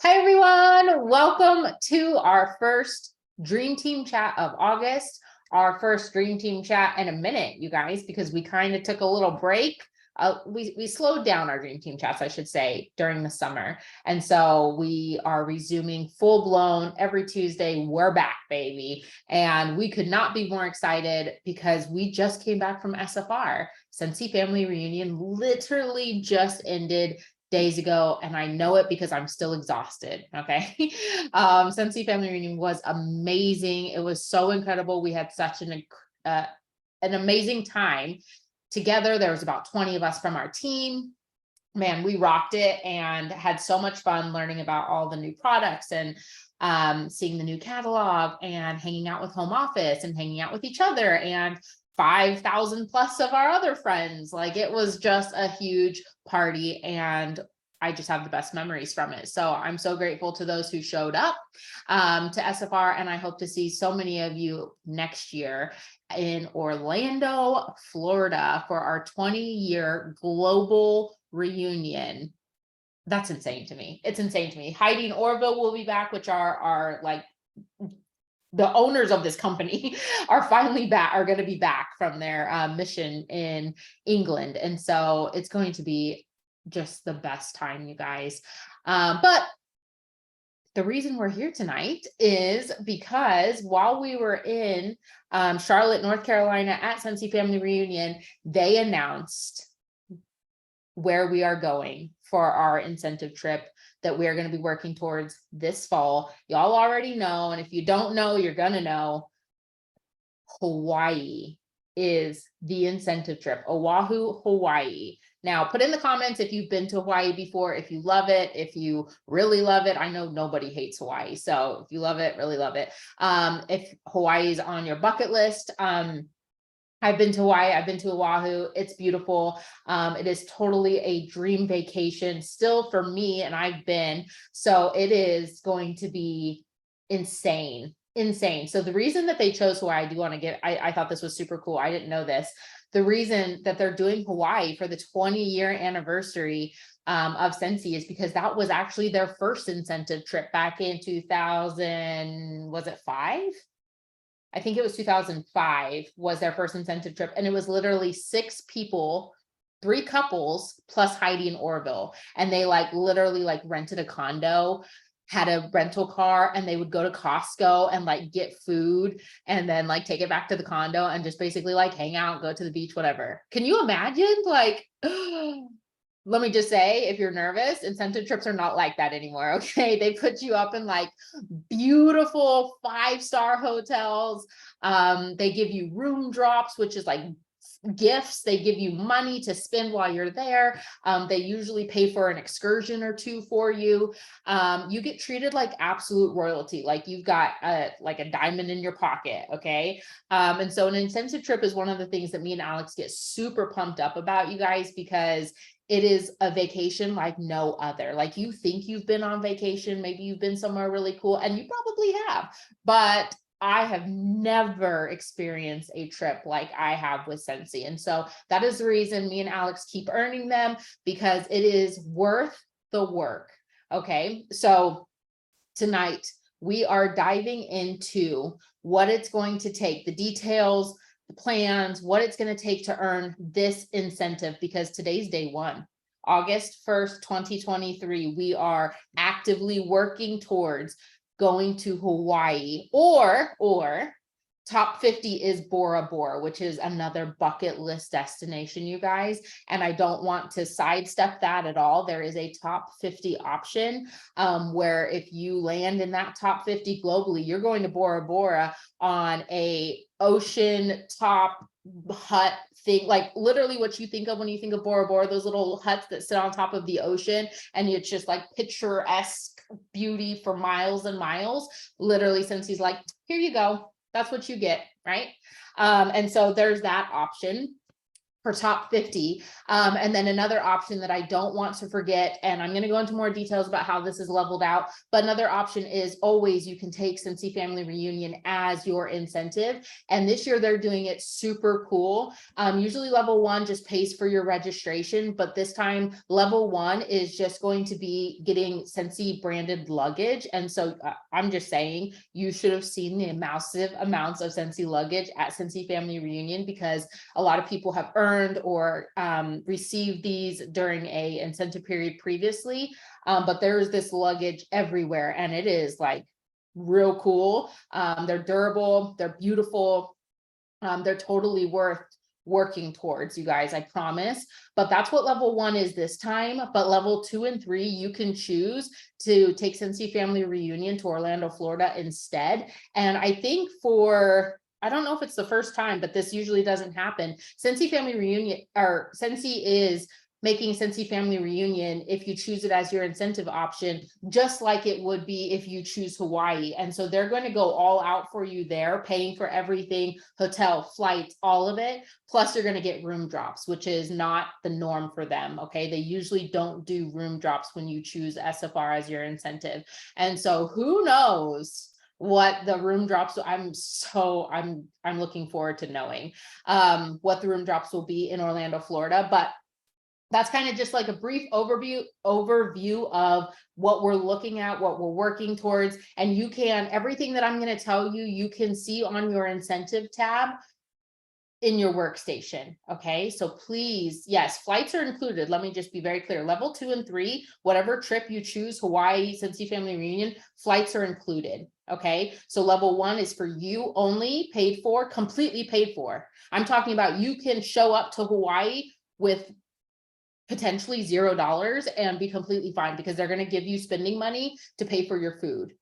Hi, everyone. Welcome to our first Dream Team chat of August, our first Dream Team chat in a minute, you guys, because we kind of took a little break. We slowed down our Dream Team chats, I should say, during the summer. And so we are resuming full blown every Tuesday. We're back, baby. And we could not be more excited because we just came back from SFR. Scentsy Family Reunion literally just ended days ago, and I know it because I'm still exhausted. Okay. Scentsy Family Reunion was amazing. It was so incredible. We had such an amazing time together. There was about 20 of us from our team. Man, we rocked it and had so much fun learning about all the new products and seeing the new catalog and hanging out with home office and hanging out with each other and 5,000 plus of our other friends. Like, it was just a huge party, and I just have the best memories from it. So I'm so grateful to those who showed up to SFR, and I hope to see so many of you next year in Orlando, Florida for our 20-year global reunion. That's insane to me. It's insane to me. Heidi and Orville will be back, which are like the owners of this company are finally back, are going to be back from their mission in England. And so it's going to be just the best time, you guys. But the reason we're here tonight is because while we were in Charlotte, North Carolina at Scentsy Family Reunion, they announced where we are going for our incentive trip that we are going to be working towards this fall. Y'all already know, and if you don't know, you're going to know, Hawaii is the incentive trip. Oahu, Hawaii. Now, put in the comments if you've been to Hawaii before, if you love it, if you really love it. I know nobody hates Hawaii, so if you love it, really love it. If Hawaii is on your bucket list, I've been to Hawaii, I've been to Oahu. It's beautiful. It is totally a dream vacation still for me, and I've been. So it is going to be insane. So the reason that they chose Hawaii, I do want to get, I thought this was super cool. I didn't know this. The reason that they're doing Hawaii for the 20-year anniversary of Scentsy is because that was actually their first incentive trip back in 2000, was it 5? I think it was 2005 was their first incentive trip. And it was literally 6 people, 3 couples plus Heidi and Orville. And they literally rented a condo, had a rental car, and they would go to Costco and get food and then take it back to the condo and just basically hang out, go to the beach, whatever. Can you imagine? Let me just say, if you're nervous, incentive trips are not like that anymore. Okay. They put you up in beautiful 5-star hotels. They give you room drops, which is gifts. They give you money to spend while you're there. They usually pay for an excursion or 2 for you. You get treated like absolute royalty. Like you've got a diamond in your pocket. Okay. And so an incentive trip is one of the things that me and Alex get super pumped up about, you guys, because it is a vacation like no other. You think you've been on vacation, maybe you've been somewhere really cool, and you probably have, but I have never experienced a trip like I have with Scentsy. And so that is the reason me and Alex keep earning them, because it is worth the work. Okay. So tonight we are diving into what it's going to take, the details, the plans, what it's going to take to earn this incentive, because today's day 1. August 1st, 2023, we are actively working towards going to Hawaii, or top 50 is Bora Bora, which is another bucket list destination, you guys. And I don't want to sidestep that at all. There is a top 50 option where if you land in that top 50 globally, you're going to Bora Bora on a ocean top hut thing, literally what you think of when you think of Bora Bora, those little huts that sit on top of the ocean, and it's just picturesque beauty for miles and miles. Literally, Scentsy here you go. That's what you get, right? And so there's that option. for top 50. And then another option that I don't want to forget, and I'm going to go into more details about how this is leveled out, but another option is always you can take Scentsy Family Reunion as your incentive. And this year they're doing it super cool. Usually level 1 just pays for your registration, but this time level 1 is just going to be getting Scentsy branded luggage. And so I'm just saying, you should have seen the massive amounts of Scentsy luggage at Scentsy Family Reunion, because a lot of people have earned or received these during a incentive period previously, but there's this luggage everywhere, and it is like real cool. They're durable, they're beautiful, they're totally worth working towards, you guys, I promise. But that's what level 1 is this time. But level 2 and 3, you can choose to take Scentsy Family Reunion to Orlando, Florida instead. And I think I don't know if it's the first time, but this usually doesn't happen. Scentsy Family Reunion, or Scentsy is making Scentsy Family Reunion, if you choose it as your incentive option, just like it would be if you choose Hawaii. And so they're going to go all out for you there, paying for everything, hotel, flights, all of it. Plus you're going to get room drops, which is not the norm for them. Okay. They usually don't do room drops when you choose SFR as your incentive. And so who knows what the room drops. I'm looking forward to knowing what the room drops will be in Orlando, Florida. But that's kind of just like a brief overview of what we're looking at, what we're working towards. And you can, everything that I'm going to tell you, you can see on your incentive tab in your workstation. Okay. So please, yes, flights are included. Let me just be very clear. Level 2 and 3, whatever trip you choose, Hawaii, Scentsy Family Reunion, flights are included. Okay. So level 1 is for you only, paid for, completely paid for. I'm talking about you can show up to Hawaii with potentially $0 and be completely fine, because they're going to give you spending money to pay for your food.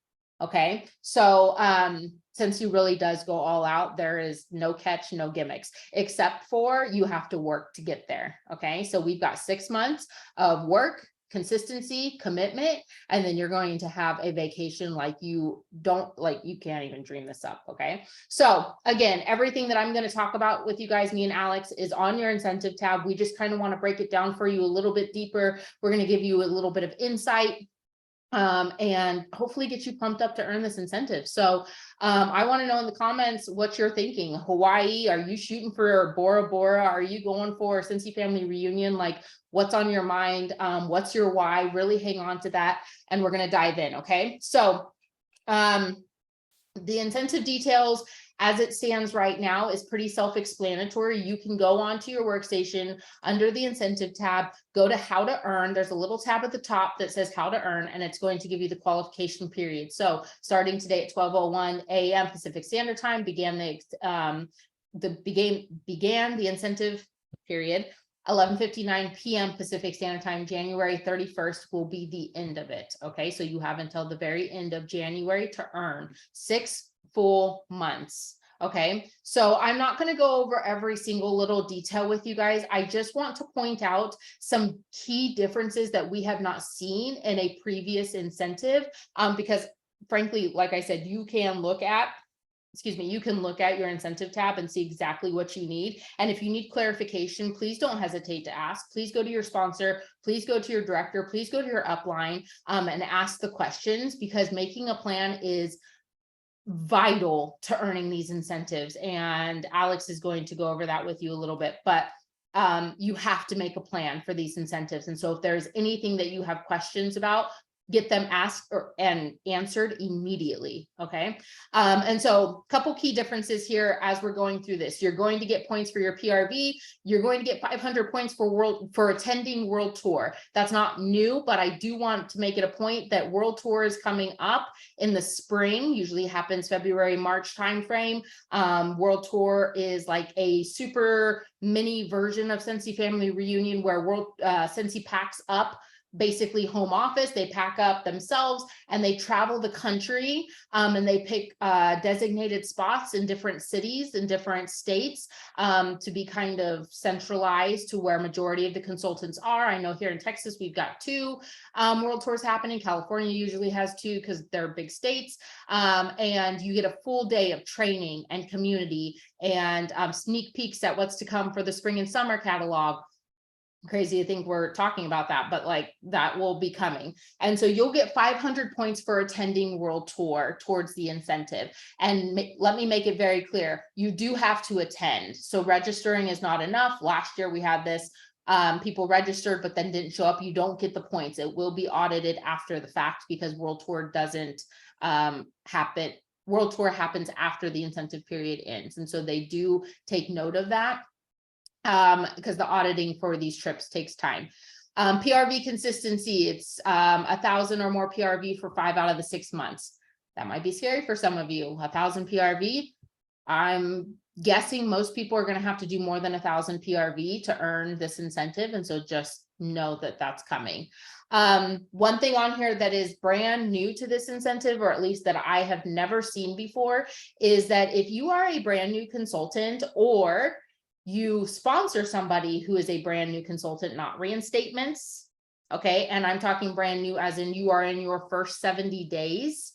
Okay. So, Scentsy really does go all out. There is no catch, no gimmicks, except for you have to work to get there. Okay. So we've got 6 months of work, consistency, commitment, and then you're going to have a vacation like you can't even dream this up. Okay. So again, everything that I'm going to talk about with you guys, me and Alex, is on your incentive tab. We just kind of want to break it down for you a little bit deeper. We're going to give you a little bit of insight and hopefully get you pumped up to earn this incentive. So I want to know in the comments what you're thinking. Hawaii, are you shooting for Bora Bora? Are you going for Scentsy Family Reunion? Like, what's on your mind? What's your why? Really hang on to that, and we're going to dive in. Okay. So the incentive details as it stands right now is pretty self-explanatory. You can go onto your workstation under the incentive tab, go to how to earn. There's a little tab at the top that says how to earn, and it's going to give you the qualification period. So starting today at 12:01 a.m. Pacific Standard Time began the incentive period. 11:59 p.m. Pacific Standard Time, January 31st will be the end of it. Okay, so you have until the very end of January to earn 6 full months. Okay, so I'm not going to go over every single little detail with you guys. I just want to point out some key differences that we have not seen in a previous incentive, because frankly, like I said, you can look at your incentive tab and see exactly what you need. And if you need clarification, please don't hesitate to ask. Please go to your sponsor, please go to your director, please go to your upline and ask the questions, because making a plan is vital to earning these incentives. And Alex is going to go over that with you a little bit, but you have to make a plan for these incentives. And so if there's anything that you have questions about, get them asked and answered immediately. Okay. And so a couple key differences here as we're going through this. You're going to get points for your PRV. You're going to get 500 points for attending World Tour. That's not new, but I do want to make it a point that World Tour is coming up in the spring, usually happens February, March timeframe. World Tour is like a super mini version of Scentsy Family Reunion, where Scentsy packs up basically home office. They pack up themselves and they travel the country, and they pick designated spots in different cities in different states, to be kind of centralized to where majority of the consultants are. I know here in Texas, we've got 2 world tours happening. California usually has 2 because they're big states. And you get a full day of training and community and sneak peeks at what's to come for the spring and summer catalog. Crazy to think we're talking about that, but like that will be coming. And so you'll get 500 points for attending world tour towards the incentive. And let me make it very clear, you do have to attend. So registering is not enough. Last year we had this, people registered but then didn't show up. You don't get the points. It will be audited after the fact because world tour doesn't happen. World tour happens after the incentive period ends. And so they do take note of that, because the auditing for these trips takes time. PRV consistency, it's 1,000 or more PRV for 5 out of the 6 months. That might be scary for some of you. 1,000 PRV. I'm guessing most people are going to have to do more than 1,000 PRV to earn this incentive. And so just know that that's coming. One thing on here that is brand new to this incentive, or at least that I have never seen before, is that if you are a brand new consultant or you sponsor somebody who is a brand new consultant, not reinstatements. Okay. And I'm talking brand new as in you are in your first 70 days.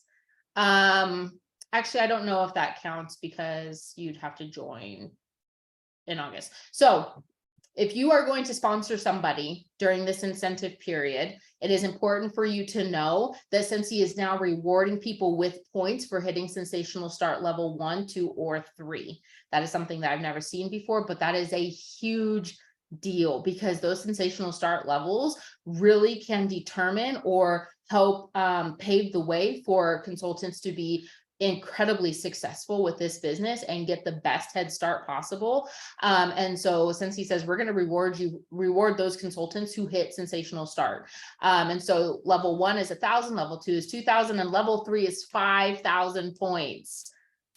Actually, I don't know if that counts because you'd have to join in August. So if you are going to sponsor somebody during this incentive period, it is important for you to know that Scentsy is now rewarding people with points for hitting sensational start level 1, 2, or 3. That is something that I've never seen before, but that is a huge deal because those sensational start levels really can determine or help pave the way for consultants to be incredibly successful with this business and get the best head start possible. And so Scentsy says, we're going to reward those consultants who hit sensational start. And so level 1 is 1,000, level 2 is 2,000, and level 3 is 5,000 points.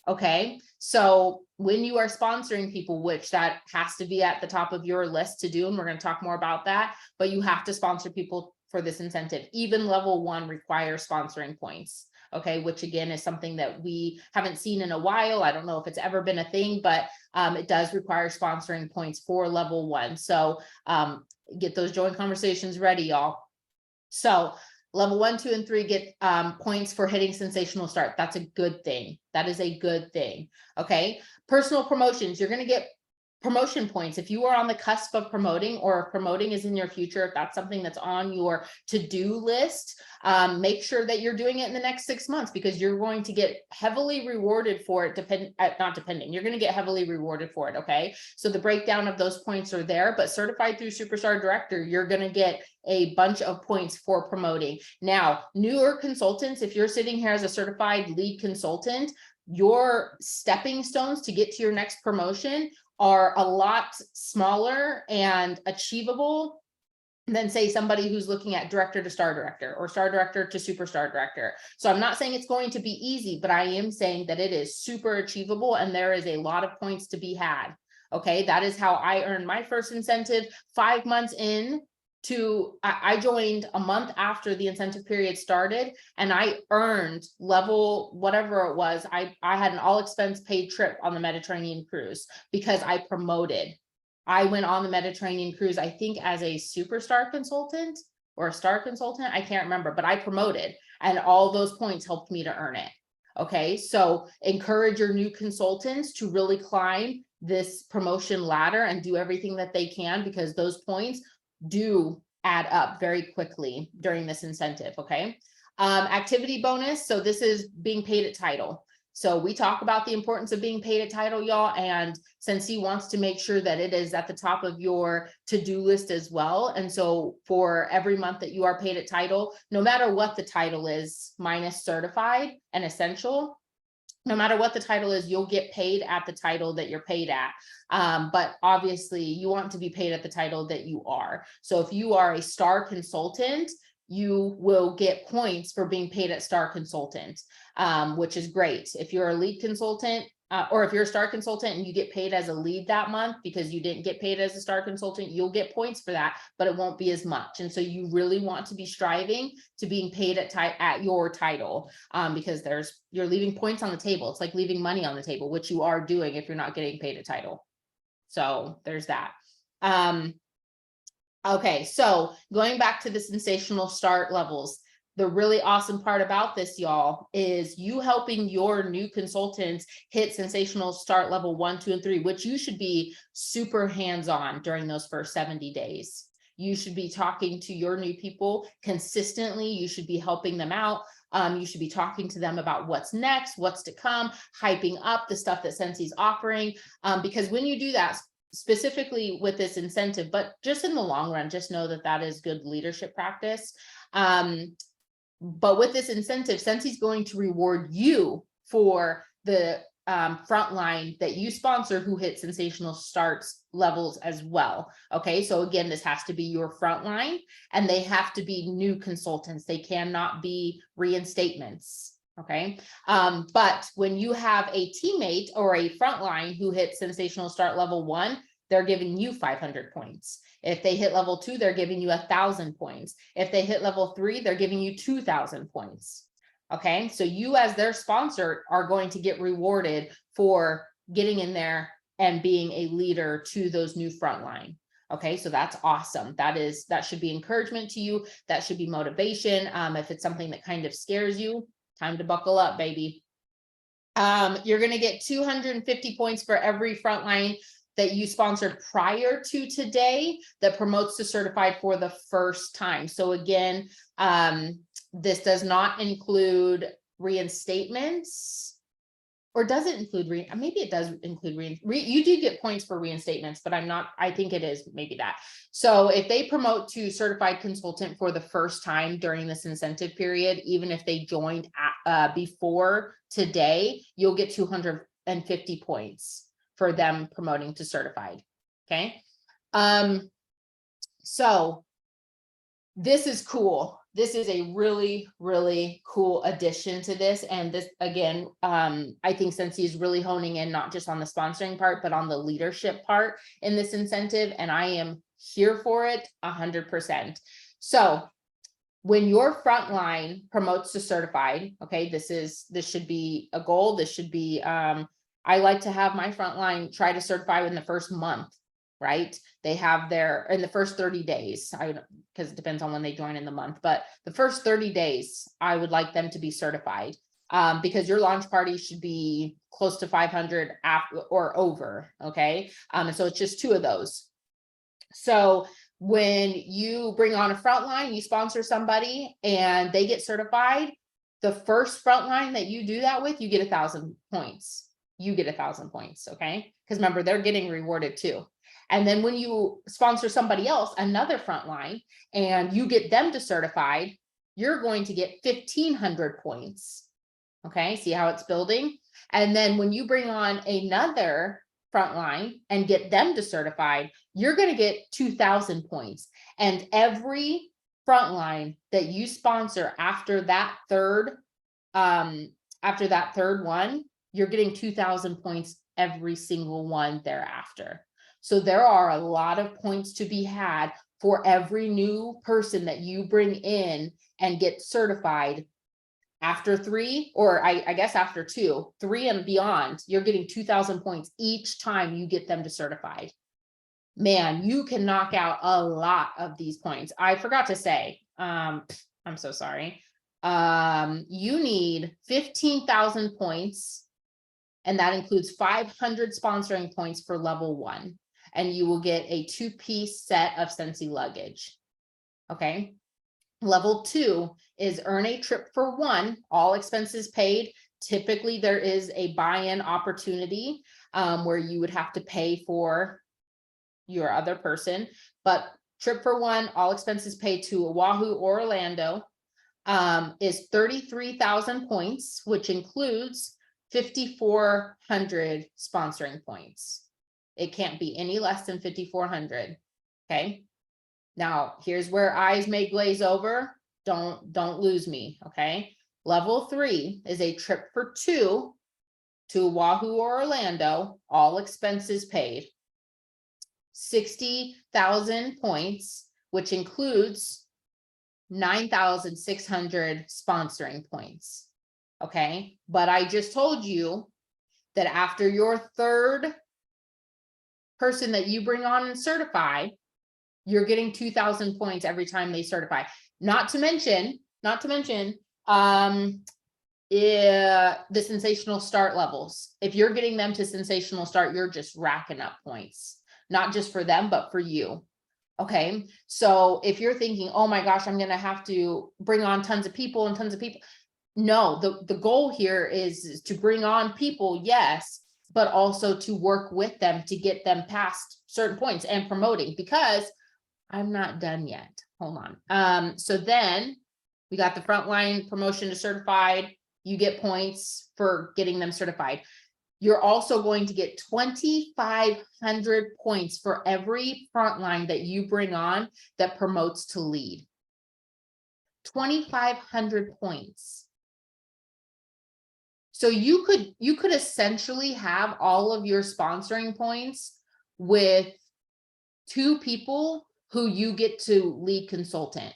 Okay. So when you are sponsoring people, which that has to be at the top of your list to do, and we're going to talk more about that, but you have to sponsor people for this incentive. Even level 1 requires sponsoring points. Okay, which again is something that we haven't seen in a while. I don't know if it's ever been a thing, but it does require sponsoring points for level 1. So get those joint conversations ready, y'all. So level 1, 2, and 3 get points for hitting sensational start. That's a good thing. That is a good thing. Okay, personal promotions, you're going to get promotion points. If you are on the cusp of promoting, or if promoting is in your future, if that's something that's on your to-do list, make sure that you're doing it in the next 6 months because you're going to get heavily rewarded for it. You're going to get heavily rewarded for it. Okay. So the breakdown of those points are there, but certified through Superstar Director, you're going to get a bunch of points for promoting. Now, newer consultants, if you're sitting here as a certified lead consultant, your stepping stones to get to your next promotion are a lot smaller and achievable than say somebody who's looking at director to star director or star director to superstar director. So I'm not saying it's going to be easy, but I am saying that it is super achievable and there is a lot of points to be had. Okay, that is how I earned my first incentive 5 months in. I joined a month after the incentive period started and I earned level, whatever it was. I had an all expense paid trip on the Mediterranean cruise because I promoted. I went on the Mediterranean cruise, I think as a superstar consultant or a star consultant. I can't remember, but I promoted and all those points helped me to earn it. Okay, so encourage your new consultants to really climb this promotion ladder and do everything that they can because those points do add up very quickly during this incentive. Okay. Activity bonus. So this is being paid at title. So we talk about the importance of being paid at title, y'all. And Scentsy wants to make sure that it is at the top of your to-do list as well. And so for every month that you are paid at title, no matter what the title is, minus certified and essential, no matter what the title is, you'll get paid at the title that you're paid at. But obviously you want to be paid at the title that you are. So if you are a star consultant, you will get points for being paid at star consultant, which is great. If you're a lead consultant, or if you're a star consultant and you get paid as a lead that month because you didn't get paid as a star consultant, you'll get points for that, but it won't be as much. And so you really want to be striving to being paid at your title, because you're leaving points on the table. It's like leaving money on the table, which you are doing if you're not getting paid a title. So there's that. Okay, so going back to the sensational start levels, the really awesome part about this, y'all, is you helping your new consultants hit sensational start level 1, 2, and 3, which you should be super hands-on during those first 70 days. You should be talking to your new people consistently. You should be helping them out. You should be talking to them about what's next, what's to come, hyping up the stuff that Scentsy's offering. Because when you do that, specifically with this incentive, but just in the long run, just know that that is good leadership practice. But with this incentive, Scentsy's going to reward you for the frontline that you sponsor who hit sensational starts levels as well. Okay, so again, this has to be your frontline and they have to be new consultants. They cannot be reinstatements. Okay, but when you have a teammate or a frontline who hits sensational start level 1, they're giving you 500 points. If they hit level 2, they're giving you 1,000 points. If they hit level 3, they're giving you 2,000 points. Okay, so you as their sponsor are going to get rewarded for getting in there and being a leader to those new frontline. Okay, so that's awesome. That should be encouragement to you. That should be motivation. If it's something that kind of scares you, time to buckle up, baby. You're going to get 250 points for every frontline that you sponsored prior to today that promotes to certified for the first time. So again, this does not include reinstatements, or does it include maybe it does include you do get points for reinstatements, but I think it is maybe that. So if they promote to certified consultant for the first time during this incentive period, even if they joined before today, you'll get 250 points for them promoting to certified. Okay. So this is cool. This is a really, really cool addition to this. And this, again, I think Scentsy is really honing in, not just on the sponsoring part, but on the leadership part in this incentive. And I am here for it 100%. So when your frontline promotes to certified, okay, this should be a goal. This should be, I like to have my frontline try to certify in the first month, right? They have in the first 30 days, because it depends on when they join in the month, but the first 30 days, I would like them to be certified, because your launch party should be close to 500 or over. Okay. And so it's just 2 of those. So when you bring on a frontline, you sponsor somebody and they get certified, the first frontline that you do that with, you get 1,000 points. You get 1,000 points. Okay. Because remember, they're getting rewarded too. And then when you sponsor somebody else, another frontline, and you get them to certified, you're going to get 1,500 points. Okay, see how it's building? And then when you bring on another frontline and get them to certified, you're going to get 2,000 points. And every frontline that you sponsor after that third one, you're getting 2,000 points every single one thereafter. So there are a lot of points to be had for every new person that you bring in and get certified after 3, or I guess after 2, 3 and beyond, you're getting 2,000 points each time you get them to certified. Man, you can knock out a lot of these points. I forgot to say, I'm so sorry. You need 15,000 points, and that includes 500 sponsoring points for level 1. And you will get a 2-piece set of Scentsy luggage. Okay. Level 2 is earn a trip for 1, all expenses paid. Typically, there is a buy-in opportunity where you would have to pay for your other person, but trip for 1, all expenses paid to Oahu or Orlando is 33,000 points, which includes 5,400 sponsoring points. It can't be any less than 5,400. Okay. Now here's where eyes may glaze over. Don't lose me. Okay. Level 3 is a trip for 2, to Oahu or Orlando, all expenses paid. 60,000 points, which includes 9,600 sponsoring points. Okay, but I just told you that after your third person that you bring on and certify, you're getting 2,000 points every time they certify. Not to mention, the sensational start levels. If you're getting them to sensational start, you're just racking up points, not just for them, but for you. Okay, so if you're thinking, oh my gosh, I'm gonna have to bring on tons of people and tons of people. No, the goal here is to bring on people, yes, but also to work with them to get them past certain points and promoting, because I'm not done yet. Hold on. So then we got the frontline promotion to certified. You get points for getting them certified. You're also going to get 2,500 points for every frontline that you bring on that promotes to lead. 2,500 points. So you could essentially have all of your sponsoring points with 2 people who you get to lead consultant.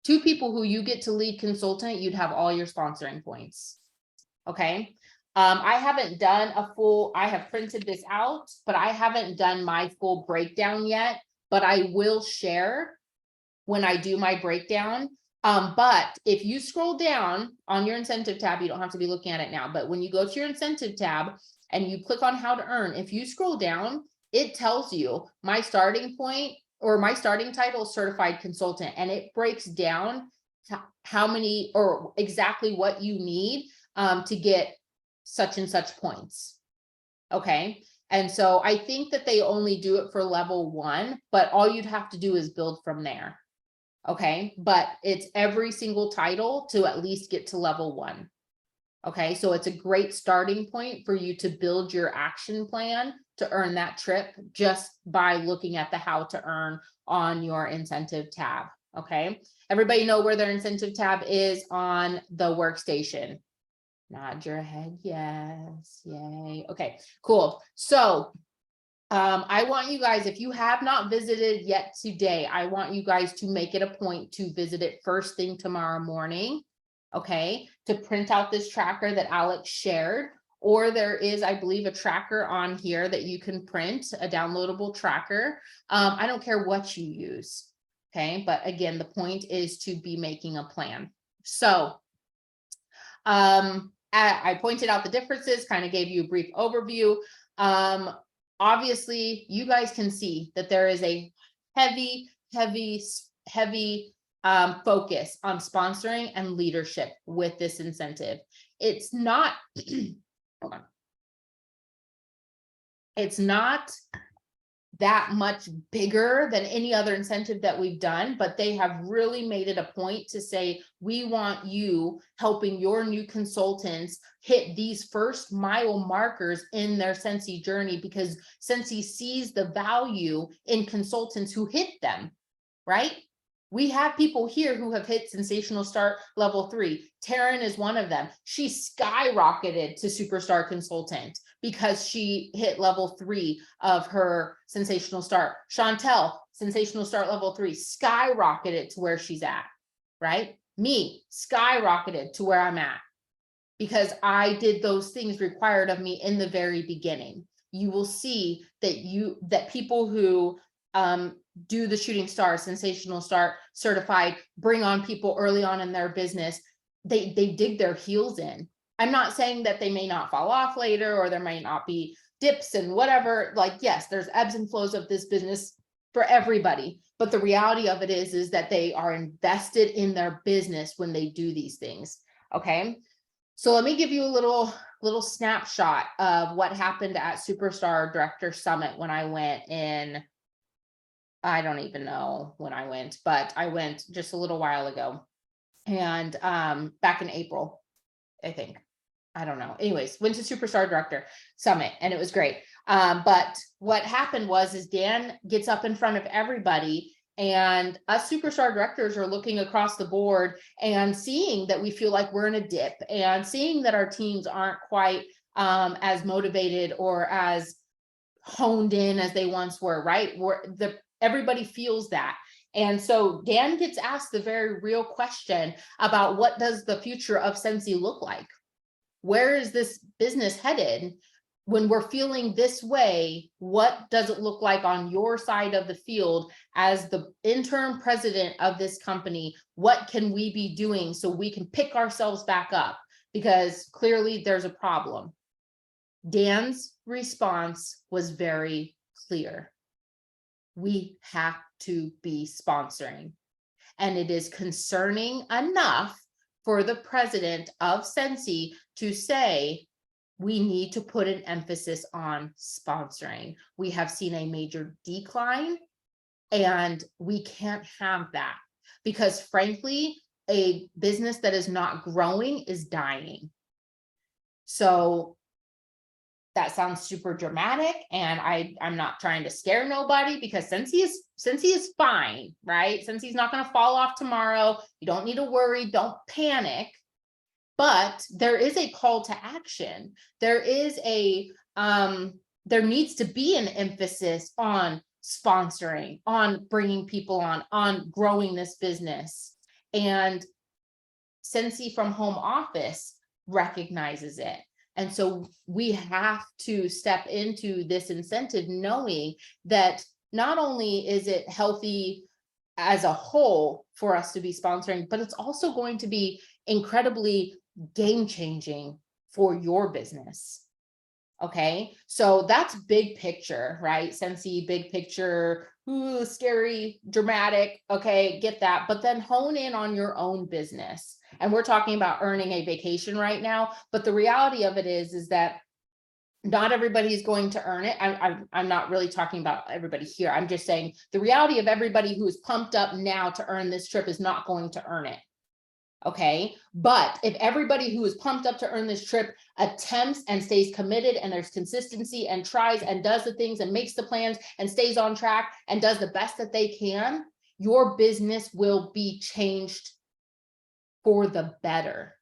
2 people who you get to lead consultant, you'd have all your sponsoring points. Okay. I haven't done a full, I have printed this out, but I haven't done my full breakdown yet, but I will share when I do my breakdown. But if you scroll down on your incentive tab, you don't have to be looking at it now, but when you go to your incentive tab and you click on how to earn, if you scroll down, it tells you my starting point or my starting title, certified consultant, and it breaks down how many or exactly what you need to get such and such points. Okay. And so I think that they only do it for level 1, but all you'd have to do is build from there. Okay. But it's every single title to at least get to level 1. Okay. So it's a great starting point for you to build your action plan to earn that trip just by looking at the how to earn on your incentive tab. Okay. Everybody know where their incentive tab is on the workstation? Nod your head, yes, yay. Okay, cool. So I want you guys, if you have not visited yet today, I want you guys to make it a point to visit it first thing tomorrow morning, okay, to print out this tracker that Alex shared, or there is, I believe, a tracker on here that you can print, a downloadable tracker. I don't care what you use, okay, but again, the point is to be making a plan. So I pointed out the differences, kind of gave you a brief overview. Obviously, you guys can see that there is a heavy focus on sponsoring and leadership with this incentive. It's not, hold on. It's not that much bigger than any other incentive that we've done, but they have really made it a point to say, we want you helping your new consultants hit these first mile markers in their Scentsy journey, because Scentsy sees the value in consultants who hit them, right? We have people here who have hit sensational start level 3. Taryn is one of them. She skyrocketed to superstar consultant because she hit level 3 of her sensational start. Chantel, sensational start level 3, skyrocketed to where she's at, right? Me, skyrocketed to where I'm at because I did those things required of me in the very beginning. You will see that people who do the shooting star, sensational start, certified, bring on people early on in their business, they dig their heels in. I'm not saying that they may not fall off later, or there might not be dips and whatever. Like, yes, there's ebbs and flows of this business for everybody, but the reality of it is that they are invested in their business when they do these things. Okay, so let me give you a little snapshot of what happened at Superstar Director Summit when I went in. I don't even know when I went, but I went just a little while ago, and back in April, I think. I don't know. Anyways, went to Superstar Director Summit and it was great. But what happened was Dan gets up in front of everybody And us superstar directors are looking across the board and seeing that we feel like we're in a dip, and seeing that our teams aren't quite as motivated or as honed in as they once were, right? Everybody feels that. And so Dan gets asked the very real question about, what does the future of Scentsy look like? Where is this business headed? When we're feeling this way, what does it look like on your side of the field as the interim president of this company? What can we be doing so we can pick ourselves back up? Because clearly there's a problem. Dan's response was very clear. We have to be sponsoring. And it is concerning enough for the president of Scentsy to say, we need to put an emphasis on sponsoring. We have seen a major decline, and we can't have that, because frankly, a business that is not growing is dying. So that sounds super dramatic, and I'm not trying to scare nobody, because Scentsy is fine, right? Scentsy's not going to fall off tomorrow. You don't need to worry. Don't panic. But there is a call to action. There is there needs to be an emphasis on sponsoring, on bringing people on growing this business. And Scentsy from home office recognizes it. And so we have to step into this incentive, knowing that not only is it healthy as a whole for us to be sponsoring, but it's also going to be incredibly game-changing for your business. Okay, so that's big picture, right? Scentsy, big picture, ooh, scary, dramatic. Okay, get that. But then hone in on your own business. And we're talking about earning a vacation right now, but the reality of it is that not everybody is going to earn it. I'm not really talking about everybody here. I'm just saying the reality of everybody who is pumped up now to earn this trip is not going to earn it. Okay, but if everybody who is pumped up to earn this trip attempts and stays committed, and there's consistency and tries and does the things and makes the plans and stays on track and does the best that they can, your business will be changed for the better.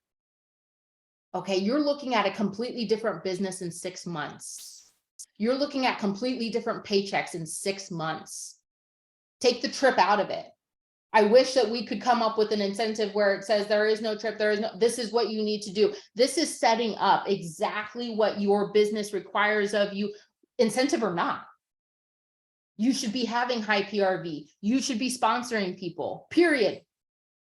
Okay, you're looking at a completely different business in 6 months. You're looking at completely different paychecks in 6 months. Take the trip out of it. I wish that we could come up with an incentive where it says there is no trip, this is what you need to do. This is setting up exactly what your business requires of you, incentive or not. You should be having high PRV. You should be sponsoring people, period.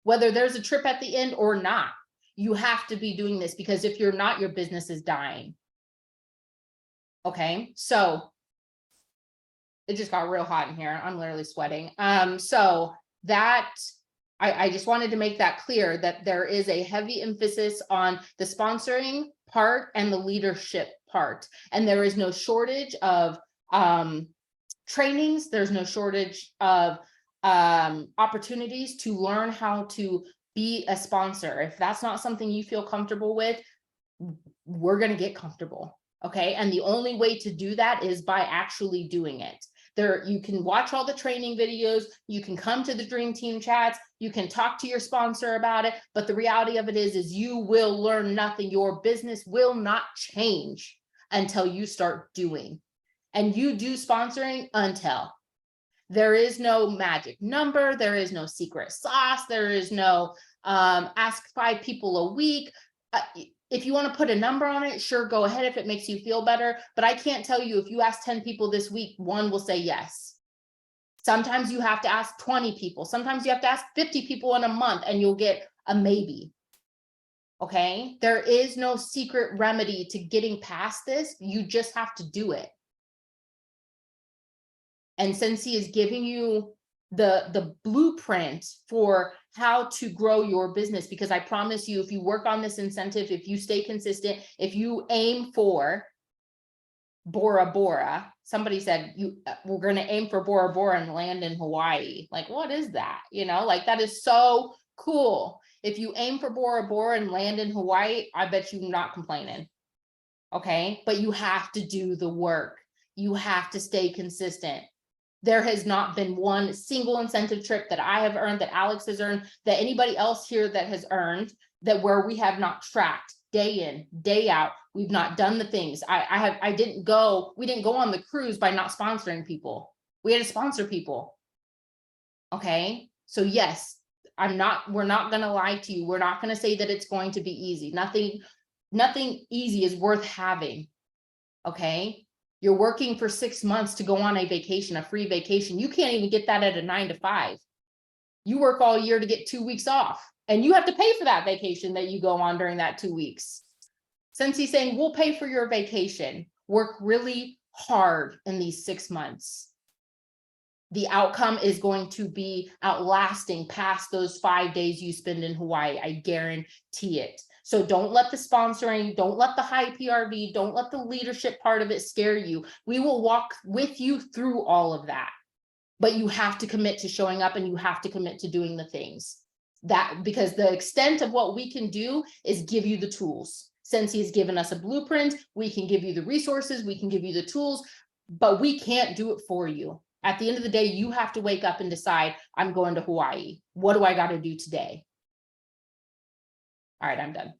Whether there's a trip at the end or not, you have to be doing this, because if you're not, your business is dying. Okay, so it just got real hot in here. I'm literally sweating. So that I just wanted to make that clear, that there is a heavy emphasis on the sponsoring part and the leadership part. And there is no shortage of trainings. There's no shortage of opportunities to learn how to be a sponsor. If that's not something you feel comfortable with, we're going to get comfortable. Okay. And the only way to do that is by actually doing it. There, you can watch all the training videos, you can come to the Dream Team chats, you can talk to your sponsor about it, but the reality of it is you will learn nothing. Your business will not change until you start doing. And you do sponsoring until. There is no magic number, there is no secret sauce, there is no ask 5 people a week. If you want to put a number on it, sure, go ahead if it makes you feel better. But I can't tell you, if you ask 10 people this week, 1 will say yes. Sometimes you have to ask 20 people. Sometimes you have to ask 50 people in a month and you'll get a maybe. Okay, there is no secret remedy to getting past this. You just have to do it. And Scentsy is giving you the blueprint for how to grow your business, because I promise you, if you work on this incentive, if you stay consistent, if you aim for Bora Bora, somebody said we're going to aim for Bora Bora and land in Hawaii. Like, what is that? You know, like, that is so cool. If you aim for Bora Bora and land in Hawaii, I bet you're not complaining. Okay, but you have to do the work. You have to stay consistent. There has not been one single incentive trip that I have earned, that Alex has earned, that anybody else here that has earned, that where we have not tracked day in, day out. We've not done the things. We didn't go on the cruise by not sponsoring people. We had to sponsor people. Okay. So yes, we're not going to lie to you. We're not going to say that it's going to be easy. Nothing easy is worth having. Okay. You're working for 6 months to go on a vacation, a free vacation. You can't even get that at a 9 to 5. You work all year to get 2 weeks off, and you have to pay for that vacation that you go on during that 2 weeks. Scentsy saying, we'll pay for your vacation. Work really hard in these 6 months. The outcome is going to be outlasting past those 5 days you spend in Hawaii. I guarantee it. So don't let the sponsoring, don't let the high PRV, don't let the leadership part of it scare you. We will walk with you through all of that, but you have to commit to showing up, and you have to commit to doing the things because the extent of what we can do is give you the tools. Scentsy has given us a blueprint. We can give you the resources, we can give you the tools, but we can't do it for you. At the end of the day, you have to wake up and decide, I'm going to Hawaii. What do I got to do today? All right, I'm done.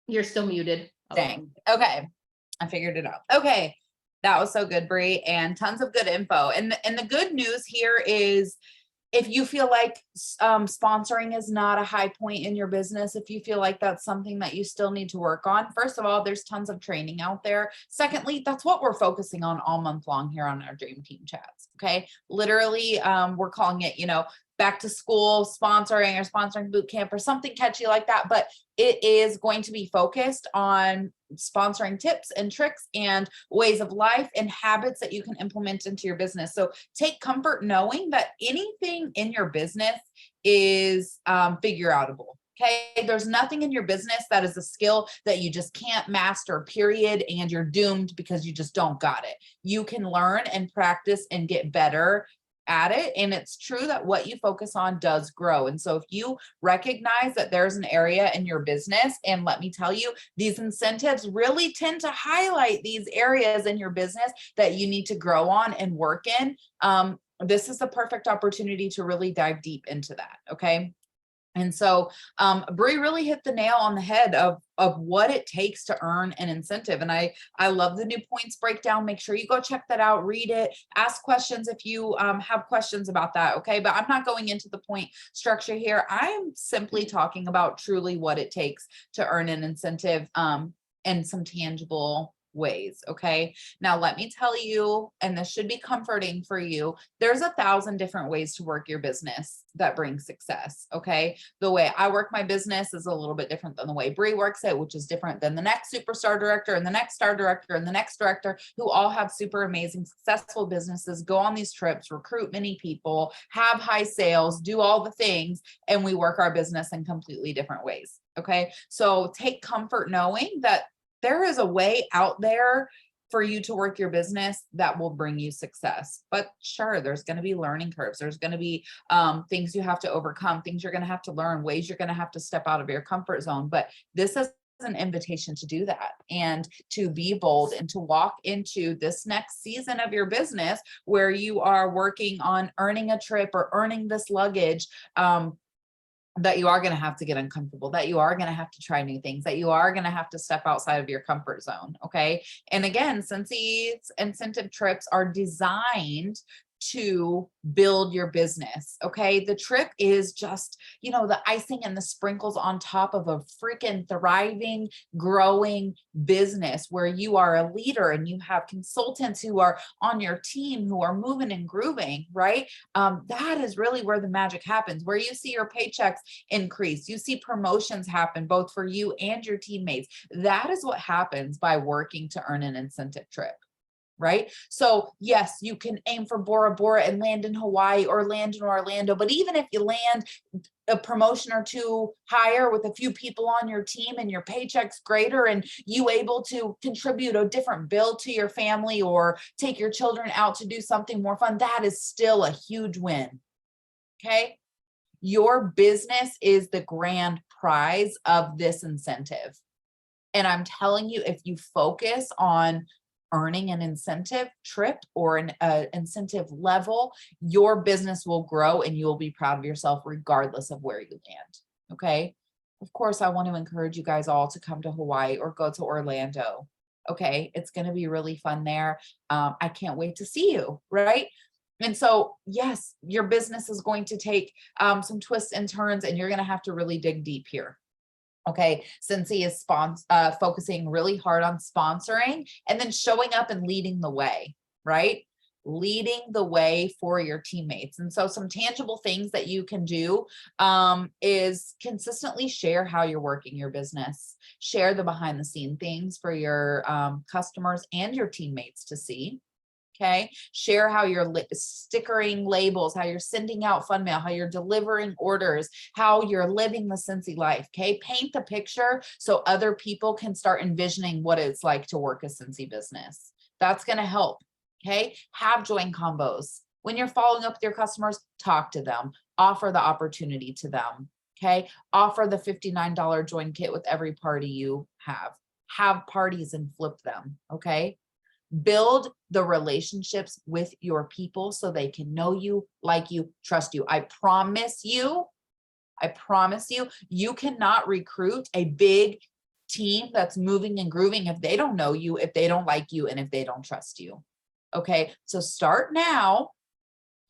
You're still muted. Dang. Okay. I figured it out. Okay. That was so good, Bree, and tons of good info. And the good news here is, if you feel like sponsoring is not a high point in your business, if you feel like that's something that you still need to work on, first of all, there's tons of training out there. Secondly, that's what we're focusing on all month long here on our Dream Team chats. Okay. Literally, we're calling it, back to school sponsoring or sponsoring boot camp or something catchy like that. But it is going to be focused on sponsoring tips and tricks and ways of life and habits that you can implement into your business. So take comfort knowing that anything in your business is figure outable. Okay. There's nothing in your business that is a skill that you just can't master, period. And you're doomed because you just don't got it. You can learn and practice and get better at it. And it's true that what you focus on does grow. And so if you recognize that there's an area in your business, and let me tell you, these incentives really tend to highlight these areas in your business that you need to grow on and work in. This is the perfect opportunity to really dive deep into that. Okay. And so Bree really hit the nail on the head of what it takes to earn an incentive. And I love the new points breakdown. Make sure you go check that out, read it, ask questions if you have questions about that. Okay. But I'm not going into the point structure here. I'm simply talking about truly what it takes to earn an incentive in some tangible ways. Okay. Now let me tell you, and this should be comforting for you, there's 1,000 different ways to work your business that bring success. Okay. The way I work my business is a little bit different than the way Bree works it, which is different than the next superstar director and the next star director and the next director, who all have super amazing, successful businesses, go on these trips, recruit many people, have high sales, do all the things, and we work our business in completely different ways. Okay. So take comfort knowing that there is a way out there for you to work your business that will bring you success. But sure, there's going to be learning curves. There's going to be things you have to overcome, things you're going to have to learn, ways you're going to have to step out of your comfort zone. But this is an invitation to do that and to be bold and to walk into this next season of your business where you are working on earning a trip or earning this luggage. That you are going to have to get uncomfortable, that you are going to have to try new things, that you are going to have to step outside of your comfort zone. Okay. And again, Scentsy's incentive trips are designed to build your business. Okay. The trip is just, the icing and the sprinkles on top of a freaking thriving, growing business where you are a leader and you have consultants who are on your team who are moving and grooving, right? That is really where the magic happens, where you see your paychecks increase, you see promotions happen both for you and your teammates. That is what happens by working to earn an incentive trip. Right? So yes, you can aim for Bora Bora and land in Hawaii or land in Orlando. But even if you land a promotion or two higher with a few people on your team and your paycheck's greater and you able to contribute a different bill to your family or take your children out to do something more fun, that is still a huge win. Okay. Your business is the grand prize of this incentive. And I'm telling you, if you focus on earning an incentive trip or an incentive level, your business will grow and you'll be proud of yourself regardless of where you land. Okay. Of course, I want to encourage you guys all to come to Hawaii or go to Orlando. Okay. It's going to be really fun there. I can't wait to see you. Right. And so, yes, your business is going to take some twists and turns, and you're going to have to really dig deep here. Okay, Scentsy is focusing really hard on sponsoring and then showing up and leading the way, right? Leading the way for your teammates. And so some tangible things that you can do is consistently share how you're working your business, share the behind the scene things for your customers and your teammates to see. Okay. Share how you're stickering labels, how you're sending out fun mail, how you're delivering orders, how you're living the Scentsy life. Okay. Paint the picture so other people can start envisioning what it's like to work a Scentsy business. That's going to help. Okay. Have join combos. When you're following up with your customers, talk to them, offer the opportunity to them. Okay. Offer the $59 join kit with every party you have parties and flip them. Okay. Build the relationships with your people so they can know you, like you, trust you. I promise you, you cannot recruit a big team that's moving and grooving if they don't know you, if they don't like you, and if they don't trust you. Okay, so start now.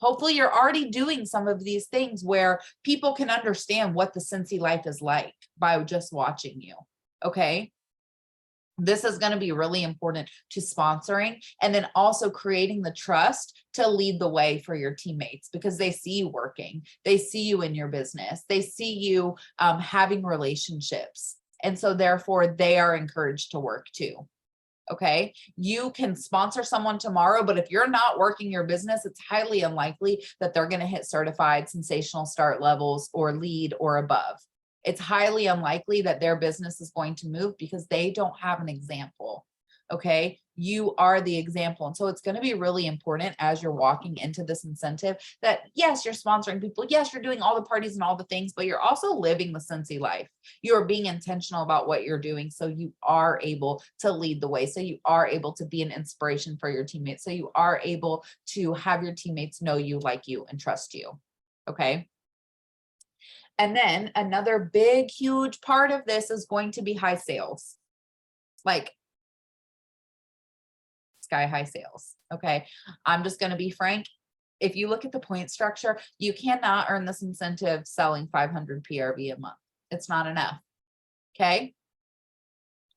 Hopefully you're already doing some of these things where people can understand what the Scentsy life is like by just watching you. Okay. This is going to be really important to sponsoring, and then also creating the trust to lead the way for your teammates, because they see you working, they see you in your business, they see you having relationships. And so therefore they are encouraged to work too. Okay. You can sponsor someone tomorrow, but if you're not working your business, it's highly unlikely that they're going to hit certified, sensational start levels or lead or above. It's highly unlikely that their business is going to move because they don't have an example. Okay. You are the example. And so it's going to be really important as you're walking into this incentive that yes, you're sponsoring people. Yes, you're doing all the parties and all the things, but you're also living the Scentsy life. You are being intentional about what you're doing. So you are able to lead the way. So you are able to be an inspiration for your teammates. So you are able to have your teammates know you, like you, and trust you. Okay. And then another big, huge part of this is going to be high sales, like sky high sales. Okay. I'm just going to be frank. If you look at the point structure, you cannot earn this incentive selling 500 PRV a month. It's not enough. Okay.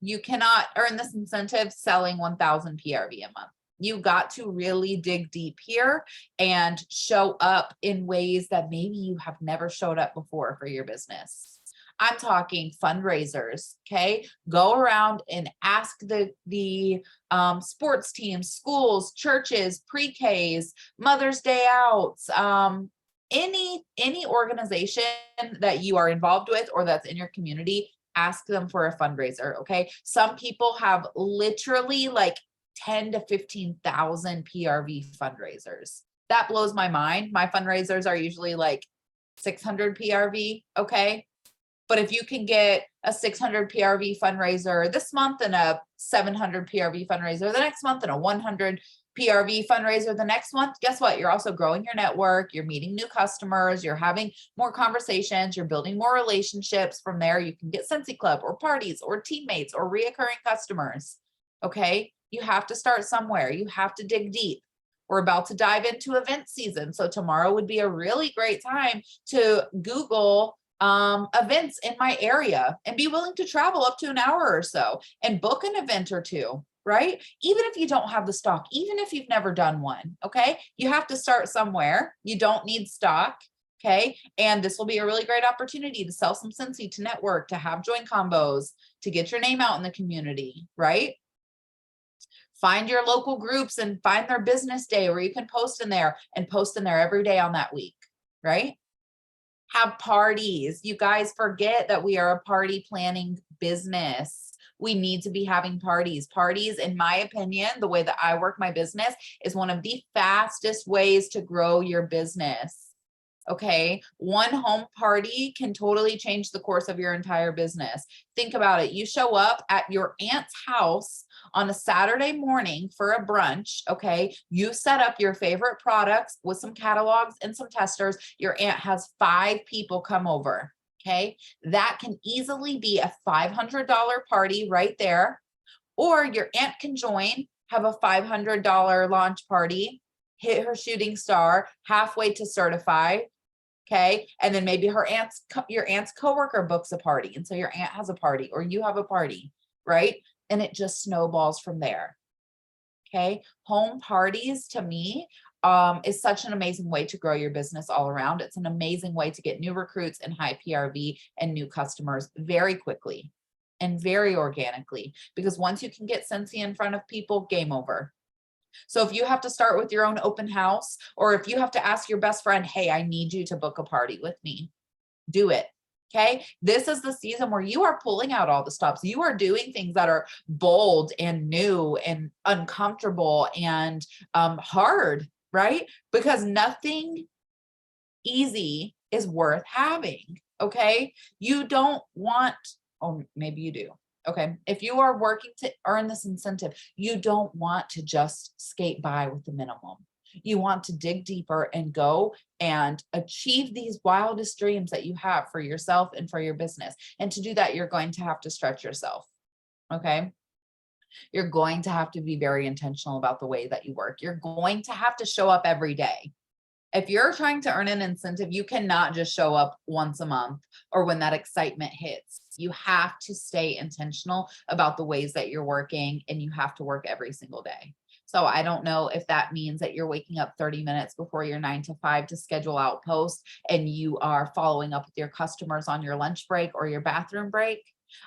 You cannot earn this incentive selling 1,000 PRV a month. You got to really dig deep here and show up in ways that maybe you have never showed up before for your business. I'm talking fundraisers. Okay. Go around and ask the sports teams, schools, churches, pre-Ks, Mother's Day outs, any organization that you are involved with or that's in your community, ask them for a fundraiser. Okay. Some people have literally like 10 to 15,000 PRV fundraisers. That blows my mind. My fundraisers are usually like 600 PRV. Okay. But if you can get a 600 PRV fundraiser this month and a 700 PRV fundraiser the next month and a 100 PRV fundraiser the next month, guess what? You're also growing your network. You're meeting new customers. You're having more conversations. You're building more relationships. From there, you can get Scentsy Club or parties or teammates or reoccurring customers. Okay. You have to start somewhere. You have to dig deep. We're about to dive into event season. So tomorrow would be a really great time to Google events in my area and be willing to travel up to an hour or so and book an event or two, right? Even if you don't have the stock, even if you've never done one, okay? You have to start somewhere. You don't need stock, okay? And this will be a really great opportunity to sell some Scentsy, to network, to have joint combos, to get your name out in the community, right? Find your local groups and find their business day where you can post in there and post in there every day on that week, right? Have parties. You guys forget that we are a party planning business. We need to be having parties. Parties, in my opinion, the way that I work my business is one of the fastest ways to grow your business. Okay. One home party can totally change the course of your entire business. Think about it. You show up at your aunt's house on a Saturday morning for a brunch. Okay. You set up your favorite products with some catalogs and some testers. Your aunt has 5 people come over. Okay. That can easily be a $500 party right there. Or your aunt can join, have a $500 launch party, hit her shooting star halfway to certify. Okay. And then maybe your aunt's coworker books a party. And so your aunt has a party or you have a party, right? And it just snowballs from there. Okay. Home parties to me is such an amazing way to grow your business all around. It's an amazing way to get new recruits and high PRV and new customers very quickly and very organically, because once you can get Scentsy in front of people, game over. So if you have to start with your own open house, or if you have to ask your best friend, hey, I need you to book a party with me, do it. Okay. This is the season where you are pulling out all the stops. You are doing things that are bold and new and uncomfortable and hard, right? Because nothing easy is worth having. Okay. You don't want, oh, maybe you do. Okay. If you are working to earn this incentive, you don't want to just skate by with the minimum. You want to dig deeper and go and achieve these wildest dreams that you have for yourself and for your business. And to do that, you're going to have to stretch yourself. Okay. You're going to have to be very intentional about the way that you work. You're going to have to show up every day. If you're trying to earn an incentive, you cannot just show up once a month or when that excitement hits. You have to stay intentional about the ways that you're working, and you have to work every single day. So I don't know if that means that you're waking up 30 minutes before your 9 to 5 to schedule out posts, and you are following up with your customers on your lunch break or your bathroom break.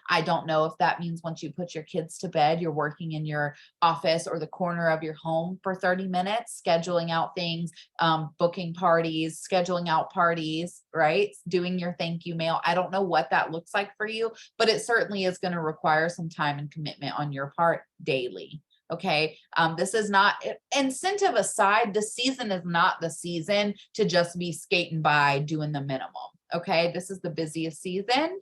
I don't know if that means once you put your kids to bed, you're working in your office or the corner of your home for 30 minutes, scheduling out things, booking parties, scheduling out parties, right? Doing your thank you mail. I don't know what that looks like for you, but it certainly is going to require some time and commitment on your part daily. Okay. This is not, incentive aside, the season is not the season to just be skating by doing the minimum. Okay. This is the busiest season.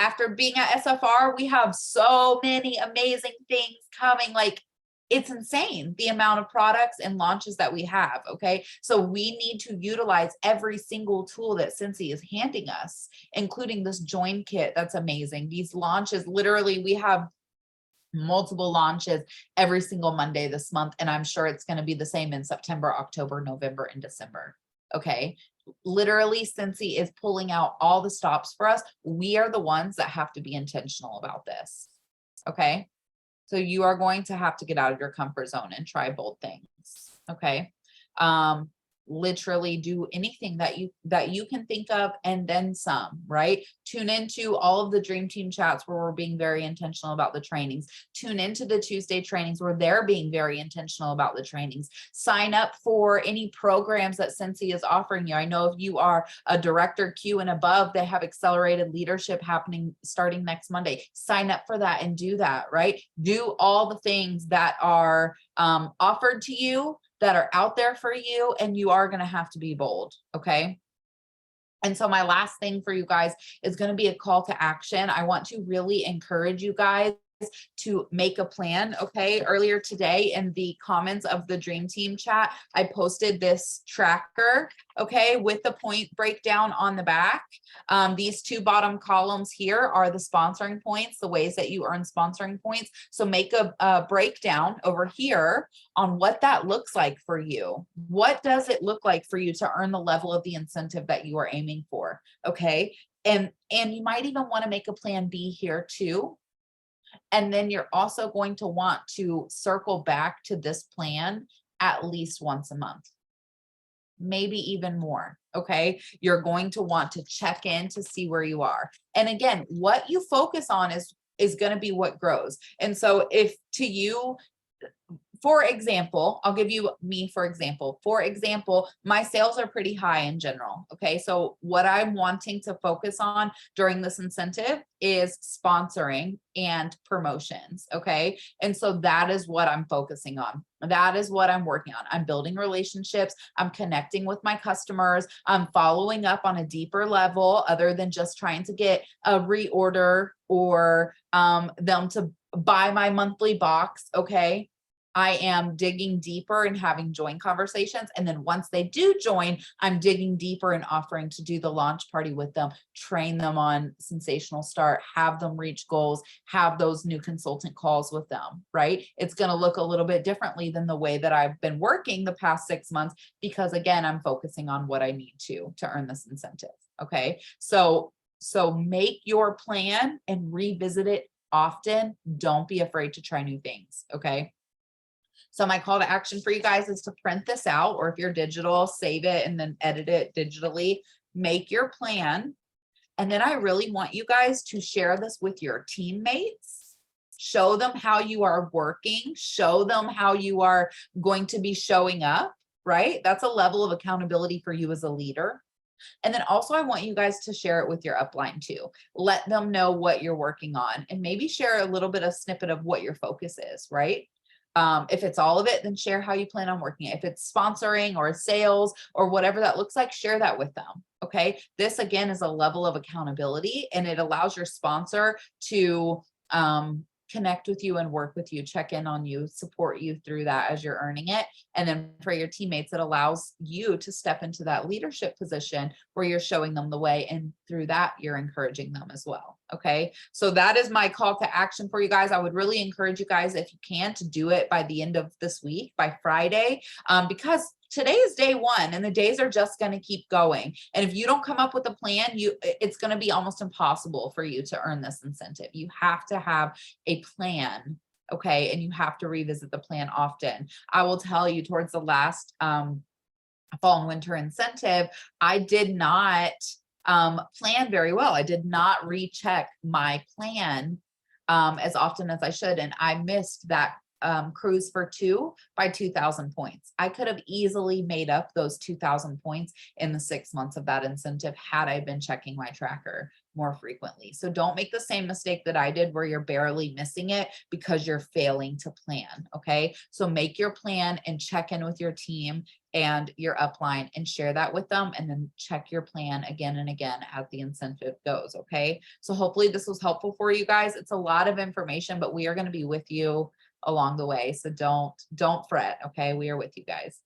After being at SFR, we have so many amazing things coming. Like, it's insane the amount of products and launches that we have. Okay. So we need to utilize every single tool that Scentsy is handing us, including this join kit. That's amazing. These launches, literally, we have multiple launches every single Monday this month. And I'm sure it's going to be the same in September, October, November, and December. Okay. Literally, Scentsy is pulling out all the stops for us. We are the ones that have to be intentional about this. Okay. So you are going to have to get out of your comfort zone and try bold things. Okay. Literally do anything that you can think of and then some, right? Tune into all of the Dream Team chats where we're being very intentional about the trainings. Tune into the Tuesday trainings where they're being very intentional about the trainings. Sign up for any programs that Scentsy is offering you. I know if you are a director Q and above, they have accelerated leadership happening starting next Monday. Sign up for that and do that, right? Do all the things that are offered to you, that are out there for you, and you are going to have to be bold. Okay. And so my last thing for you guys is going to be a call to action. I want to really encourage you guys to make a plan. Okay. Earlier today in the comments of the Dream Team chat, I posted this tracker. Okay. With the point breakdown on the back. These 2 bottom columns here are the sponsoring points, the ways that you earn sponsoring points. So make a breakdown over here on what that looks like for you. What does it look like for you to earn the level of the incentive that you are aiming for? Okay. And you might even want to make a plan B here too. And then you're also going to want to circle back to this plan at least once a month, maybe even more. Okay. You're going to want to check in to see where you are. And again, what you focus on is going to be what grows. And so if to you, for example, I'll give you me for example. For example, my sales are pretty high in general. Okay. So what I'm wanting to focus on during this incentive is sponsoring and promotions. Okay. And so that is what I'm focusing on. That is what I'm working on. I'm building relationships. I'm connecting with my customers. I'm following up on a deeper level other than just trying to get a reorder or them to buy my monthly box. Okay. I am digging deeper and having join conversations. And then once they do join, I'm digging deeper and offering to do the launch party with them, train them on Sensational Start, have them reach goals, have those new consultant calls with them, right? It's going to look a little bit differently than the way that I've been working the past 6 months, because again, I'm focusing on what I need to earn this incentive. Okay. So make your plan and revisit it often. Don't be afraid to try new things. Okay. So my call to action for you guys is to print this out, or if you're digital, save it and then edit it digitally, make your plan. And then I really want you guys to share this with your teammates, show them how you are working, show them how you are going to be showing up, right? That's a level of accountability for you as a leader. And then also I want you guys to share it with your upline too. Let them know what you're working on and maybe share a little bit of snippet of what your focus is, right? If it's all of it, then share how you plan on working it. If it's sponsoring or sales or whatever that looks like, share that with them. Okay. This again is a level of accountability, and it allows your sponsor to connect with you and work with you, check in on you, support you through that as you're earning it. And then for your teammates, it allows you to step into that leadership position where you're showing them the way. And through that, you're encouraging them as well. Okay. So that is my call to action for you guys. I would really encourage you guys, if you can, to do it by the end of this week, by Friday, because today is day one and the days are just going to keep going. And if you don't come up with a plan, it's going to be almost impossible for you to earn this incentive. You have to have a plan. Okay. And you have to revisit the plan often. I will tell you, towards the last fall and winter incentive, I did not plan very well. I did not recheck my plan as often as I should. And I missed that cruise for 2 by 2,000 points. I could have easily made up those 2,000 points in the 6 months of that incentive had I been checking my tracker more frequently. So don't make the same mistake that I did where you're barely missing it because you're failing to plan. Okay. So make your plan and check in with your team and your upline and share that with them, and then check your plan again and again as the incentive goes. Okay. So hopefully this was helpful for you guys. It's a lot of information, but we are going to be with you along the way. So don't fret. Okay. We are with you guys.